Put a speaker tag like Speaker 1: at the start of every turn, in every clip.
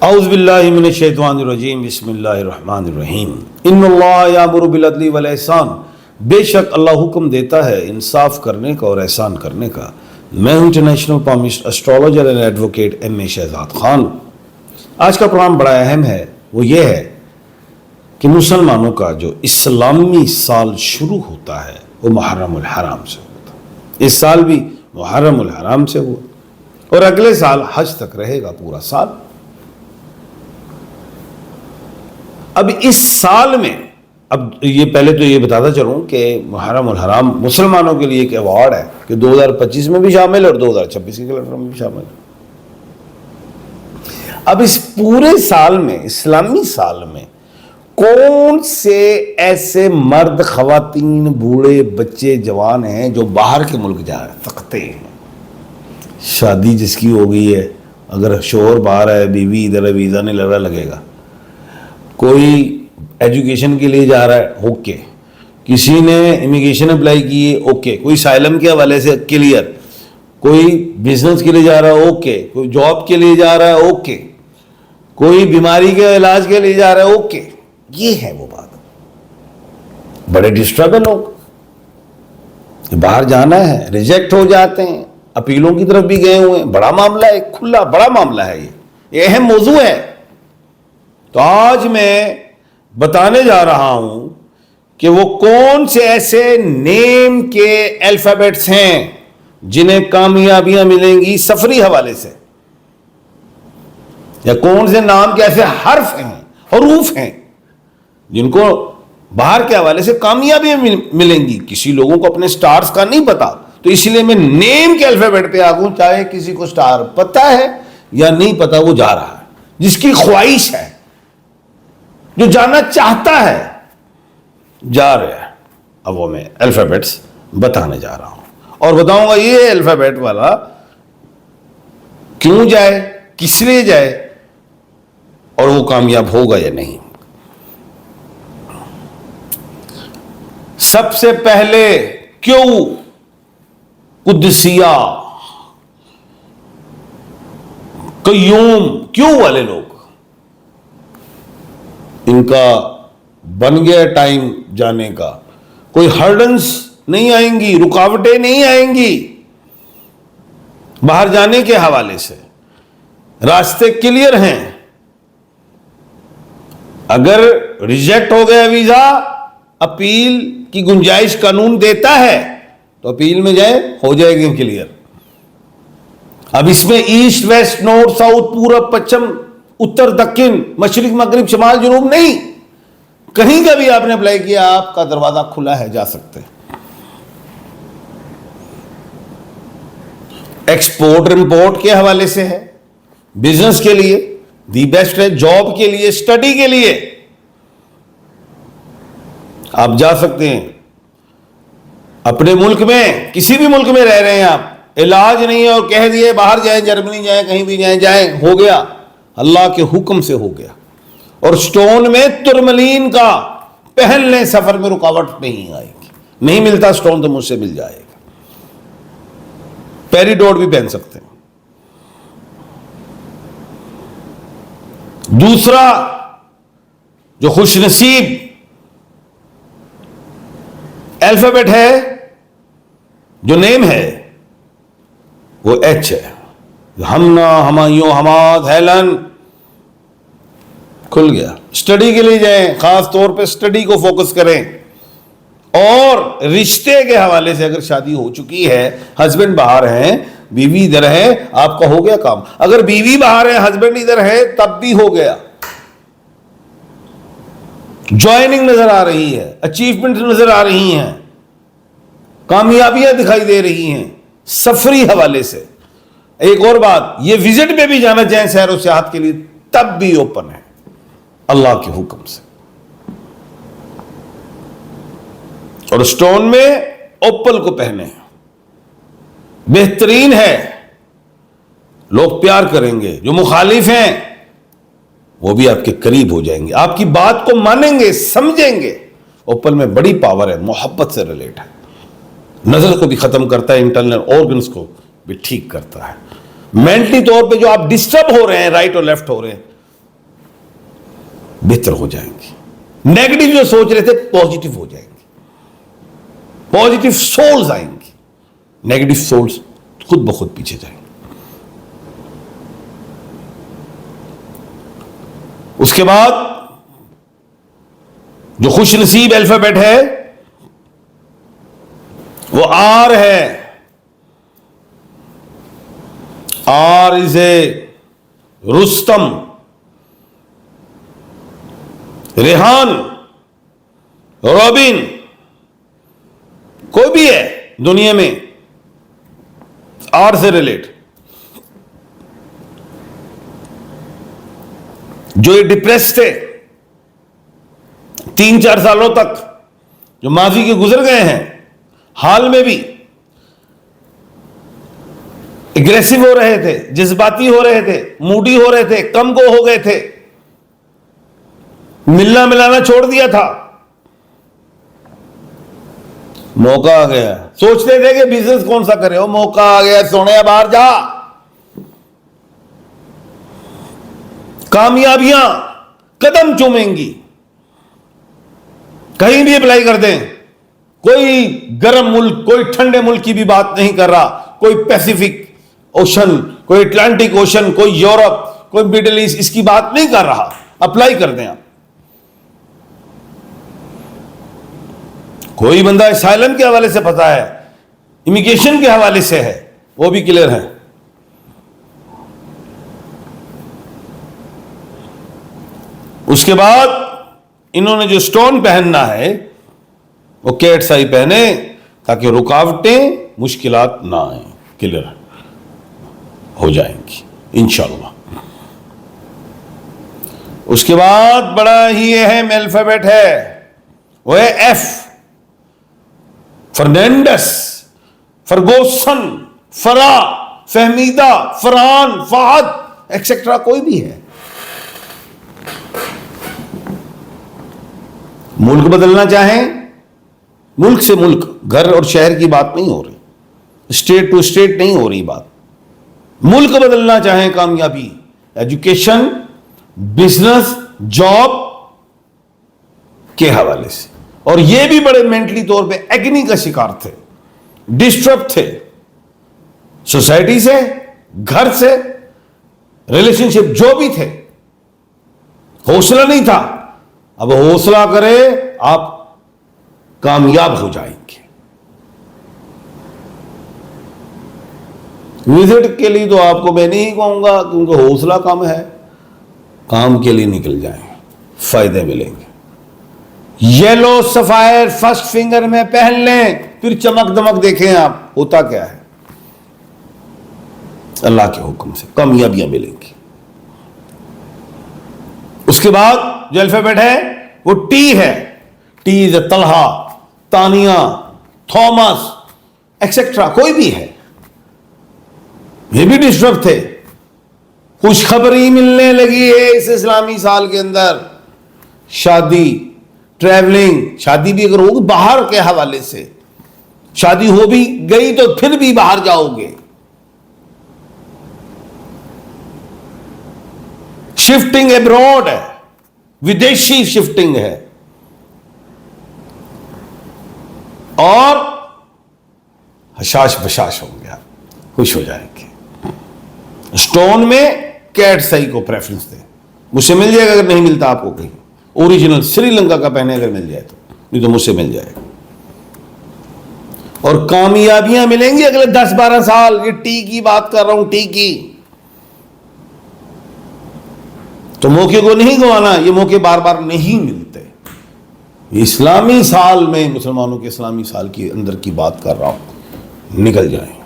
Speaker 1: औज़ु बिल्लाहि मिनश शैतानिर रजीम बिस्मिल्लाहिर रहमानिर रहीम इन्नल्लाह यामुरु बिल अदली वल ihsan। बेशक अल्लाह हुक्म देता है इंसाफ करने का और एहसान करने का। मैं हूं international palmist astrologer and advocate M.A. Shahzad Khan. आज का प्रोग्राम बड़ा अहम है। वो ये है कि मुसलमानों का जो इस्लामी साल शुरू होता है वो मुहर्रमुल हराम से होता है। इस साल भी मुहर्रमुल हराम से हुआ और अगले साल हज तक रहेगा पूरा साल। अब इस साल में, अब ये पहले तो ये बताता चलूं कि मुहर्रमुल हराम मुसलमानों के लिए एक अवार्ड है कि 2025 में भी शामिल है और 2026 के कैलेंडर में भी शामिल है। अब इस पूरे साल में, इस्लामी साल में, कौन से ऐसे मर्द, खवातीन, बूढ़े, बच्चे, जवान हैं जो बाहर के मुल्क जा सकते हैं? शादी जिसकी हो गई है, अगर शोहर बाहर है, बीवी इधर है, वीज़ा नहीं लग रहा, लगेगा। कोई एजुकेशन के लिए जा रहा है, ओके। किसी ने इमिग्रेशन अप्लाई की है, ओके। कोई साइलम के हवाले से क्लियर। कोई बिजनेस के लिए जा रहा है, ओके। कोई जॉब के लिए जा रहा है, ओके। कोई बीमारी के इलाज के लिए जा रहा है, ओके। ये है वो बात। बड़े डिस्टर्ब है लोग, बाहर जाना है, रिजेक्ट हो जाते हैं, अपीलों की तरफ भी गए हुए हैं। बड़ा मामला है, खुला बड़ा मामला है। ये अहम मौजू है। तो आज मैं बताने जा रहा हूं कि वो कौन से ऐसे नेम के अल्फाबेट्स हैं जिन्हें कामयाबियां मिलेंगी सफरी हवाले से, या कौन से नाम के ऐसे हर्फ हैं, हरूफ हैं जिनको बाहर के हवाले से कामयाबियां मिलेंगी। किसी लोगों को अपने स्टार्स का नहीं पता, तो इसलिए मैं नेम के अल्फाबेट पे आ गूं। चाहे किसी को स्टार पता है या नहीं पता, वो जा रहा है, जिसकी ख्वाहिश है, जो जानना चाहता है, जा रहा है। अब वो मैं अल्फाबेट्स बताने जा रहा हूं और बताऊंगा ये अल्फाबेट वाला क्यों जाए, किस लिए जाए और वो कामयाब होगा या नहीं। सबसे पहले क्यों, कुद्सिया, कय्यूम, क्यों वाले लोग, इनका बन गया टाइम जाने का। कोई हर्डन्स नहीं आएंगी, रुकावटें नहीं आएंगी बाहर जाने के हवाले से। रास्ते क्लियर हैं। अगर रिजेक्ट हो गया वीजा, अपील की गुंजाइश कानून देता है, तो अपील में जाए, हो जाएगी क्लियर। अब इसमें ईस्ट, वेस्ट, नॉर्थ, साउथ, पूरब, पश्चिम, उत्तर, दक्षिण, मशरिक, मगरिब, शमाल, जुनूब नहीं। कहीं का भी आपने अप्लाई किया, आपका दरवाजा खुला है, जा सकते हैं। एक्सपोर्ट इंपोर्ट के हवाले से है, बिजनेस के लिए दी बेस्ट है, जॉब के लिए, स्टडी के लिए आप जा सकते हैं। अपने मुल्क में, किसी भी मुल्क में रह रहे हैं आप, इलाज नहीं है और कह दिए बाहर जाए, जर्मनी जाए, कहीं भी जाए, हो गया, अल्लाह के हुक्म से हो गया। और स्टोन में तुरमलीन का पहन लें, सफर में रुकावट नहीं आएगी। नहीं मिलता स्टोन तो मुझसे मिल जाएगा। पेरिडोट भी पहन सकते हैं। दूसरा जो खुशनसीब अल्फाबेट है, जो नेम है, वो H है। हमना, हमायूं, हमाद, हेलन, खुल गया। स्टडी के लिए जाएं, खास तौर पे स्टडी को फोकस करें। और रिश्ते के हवाले से, अगर शादी हो चुकी है, हस्बैंड बाहर हैं, बीवी इधर है, आपका हो गया काम। अगर बीवी बाहर है, हस्बैंड इधर है, तब भी हो गया। ज्वाइनिंग नजर आ रही है, अचीवमेंट नजर आ रही हैं, कामयाबियां दिखाई दे रही हैं सफरी हवाले से। एक और बात, ये विजिट पे भी जाना चाहें सैर और सियाहत के लिए, तब भी ओपन है अल्लाह के हुक्म से। और स्टोन में ओपल को पहने, बेहतरीन है, लोग प्यार करेंगे। जो मुखालिफ हैं वो भी आपके करीब हो जाएंगे, आपकी बात को मानेंगे, समझेंगे। ओपल में बड़ी पावर है, मोहब्बत से रिलेट है, नजर को भी खत्म करता है, इंटरनल ऑर्गन्स को भी ठीक करता है। मेंटली तौर पे जो आप डिस्टर्ब हो रहे हैं, राइट और लेफ्ट हो रहे हैं, बेहतर हो जाएंगे। नेगेटिव जो सोच रहे थे पॉजिटिव हो जाएंगे, पॉजिटिव सोल्स आएंगी, नेगेटिव सोल्स खुद ब खुद पीछे जाएंगे। उसके बाद जो खुश नसीब अल्फाबेट है वो आर है। R is a Rustam, Rehan, Robin, कोई भी है दुनिया में आर से रिलेट। जो ये डिप्रेस थे 3-4 सालों तक, जो माजी के गुजर गए हैं, हाल में भी एग्रेसिव हो रहे थे, जज्बाती हो रहे थे, मूडी हो रहे थे, कम को हो गए थे, मिलना मिलाना छोड़ दिया था, मौका आ गया। सोचते थे कि बिजनेस कौन सा करे, हो मौका आ गया, सोने बाहर जा, कामयाबियां कदम चूमेंगी। कहीं भी अप्लाई कर दें, कोई गर्म मुल्क, कोई ठंडे मुल्क की भी बात नहीं कर रहा, कोई पैसिफिक ओशन, कोई अटलांटिक ओशन, कोई यूरोप, कोई मिडिल ईस्ट, इसकी बात नहीं कर रहा। अप्लाई कर दें आप। कोई बंदा असाइलम के हवाले से फंसा है, इमिग्रेशन के हवाले से है, वो भी क्लियर है। उसके बाद इन्होंने जो स्टोन पहनना है वो कैट्स आई पहने, ताकि रुकावटें, मुश्किलात ना आए, क्लियर हो जाएंगी इंशाअल्लाह। उसके बाद बड़ा ही अहम अल्फाबेट है, वो है एफ। फर्नांडस, फरगोसन, फरा, फहमीदा, फरहान, फहद एक्सेट्रा, कोई भी है। मुल्क बदलना चाहें, मुल्क से मुल्क, घर और शहर की बात नहीं हो रही, स्टेट टू स्टेट नहीं हो रही बात। मुल्क बदलना चाहें, कामयाबी, एजुकेशन, बिजनेस, जॉब के हवाले से। और ये भी बड़े मेंटली तौर पे एग्नी का शिकार थे, डिस्टर्ब थे, सोसाइटी से, घर से, रिलेशनशिप जो भी थे, हौसला नहीं था। अब हौसला करे, आप कामयाब हो जाएंगे। विजिट के लिए तो आपको मैं नहीं कहूंगा, क्योंकि हौसला कम है। काम के लिए निकल जाएं, फायदे मिलेंगे। येलो सफायर फर्स्ट फिंगर में पहन लें, फिर चमक दमक देखें आप, होता क्या है। अल्लाह के हुक्म से कामयाबियां मिलेंगी। उसके बाद जो अल्फाबेट है वो टी है। T is Talha, Tania, Thomas etcetera, कोई भी है। ये भी डिस्टर्ब थे। खुशखबरी मिलने लगी है इस इस्लामी साल के अंदर। शादी, ट्रैवलिंग, शादी भी अगर होगी बाहर के हवाले से, शादी हो भी गई तो फिर भी बाहर जाओगे। शिफ्टिंग एब्रॉड है, विदेशी शिफ्टिंग है। और हशाश बशाश होंगे, आप खुश हो जाएंगे। स्टोन में कैट सही को प्रेफरेंस दे। मुझसे मिल जाएगा, अगर नहीं मिलता आपको कहीं ओरिजिनल श्रीलंका का पहने, अगर मिल जाए तो, नहीं तो मुझसे मिल जाएगा। और कामयाबियां मिलेंगी अगले 10-12 साल। ये टी की बात कर रहा हूं, टी की। तो मौके को नहीं गंवाना, ये मौके बार बार नहीं मिलते। इस्लामी साल में, मुसलमानों के इस्लामी साल के अंदर की बात कर रहा हूं। निकल जाएं,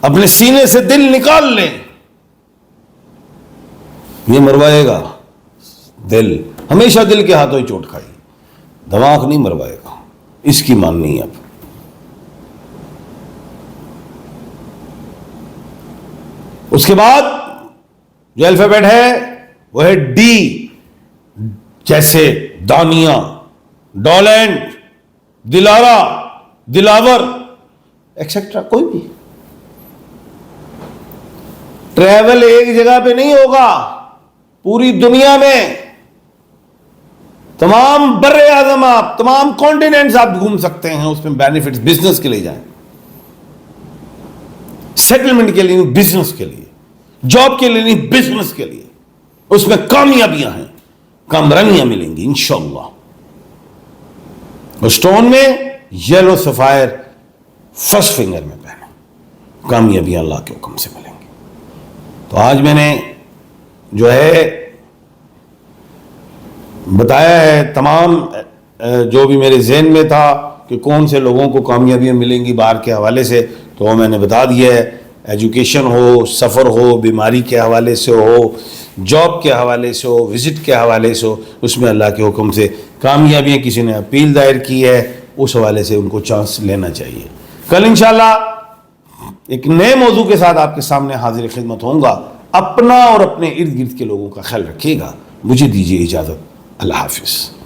Speaker 1: अपने सीने से दिल निकाल लें। ये मरवाएगा दिल, हमेशा दिल के हाथों ही चोट खाई, दिमाग नहीं मरवाएगा। इसकी माननी है। अब उसके बाद जो अल्फाबेट है वो है डी। जैसे दानिया, डोलेंट, दिलारा, दिलावर एक्सेट्रा, कोई भी। ट्रैवल एक जगह पे नहीं होगा, पूरी दुनिया में तमाम बर्रे आज़म आप, तमाम कॉन्टिनेंट्स आप घूम सकते हैं, उसमें बेनिफिट्स बिजनेस के लिए जाएं, सेटलमेंट के लिए नहीं, बिजनेस के लिए, जॉब के लिए नहीं, बिजनेस के लिए, उसमें कामयाबियां हैं, कामरानियां मिलेंगी इंशाअल्लाह। और स्टोन में येलो सफायर फर्स्ट फिंगर में पहने, कामयाबियां अल्लाह के हुक्म से मिलेंगी। तो आज मैंने जो है बताया है तमाम जो भी मेरे जहन में था कि कौन से लोगों को कामयाबियां मिलेंगी बाहर के हवाले से, तो वो मैंने बता दिया है। एजुकेशन हो, सफ़र हो, बीमारी के हवाले से हो, जॉब के हवाले से हो, विज़िट के हवाले से हो, उसमें अल्लाह के हुक्म से कामयाबियाँ, किसी ने अपील दायर की है उस हवाले से उनको चांस लेना चाहिए। कल इंशाअल्लाह एक नए मौजू के साथ आपके सामने हाजिर खिदमत होऊंगा। अपना और अपने इर्द गिर्द के लोगों का ख्याल रखिएगा। मुझे दीजिए इजाज़त। अल्लाह हाफिज़।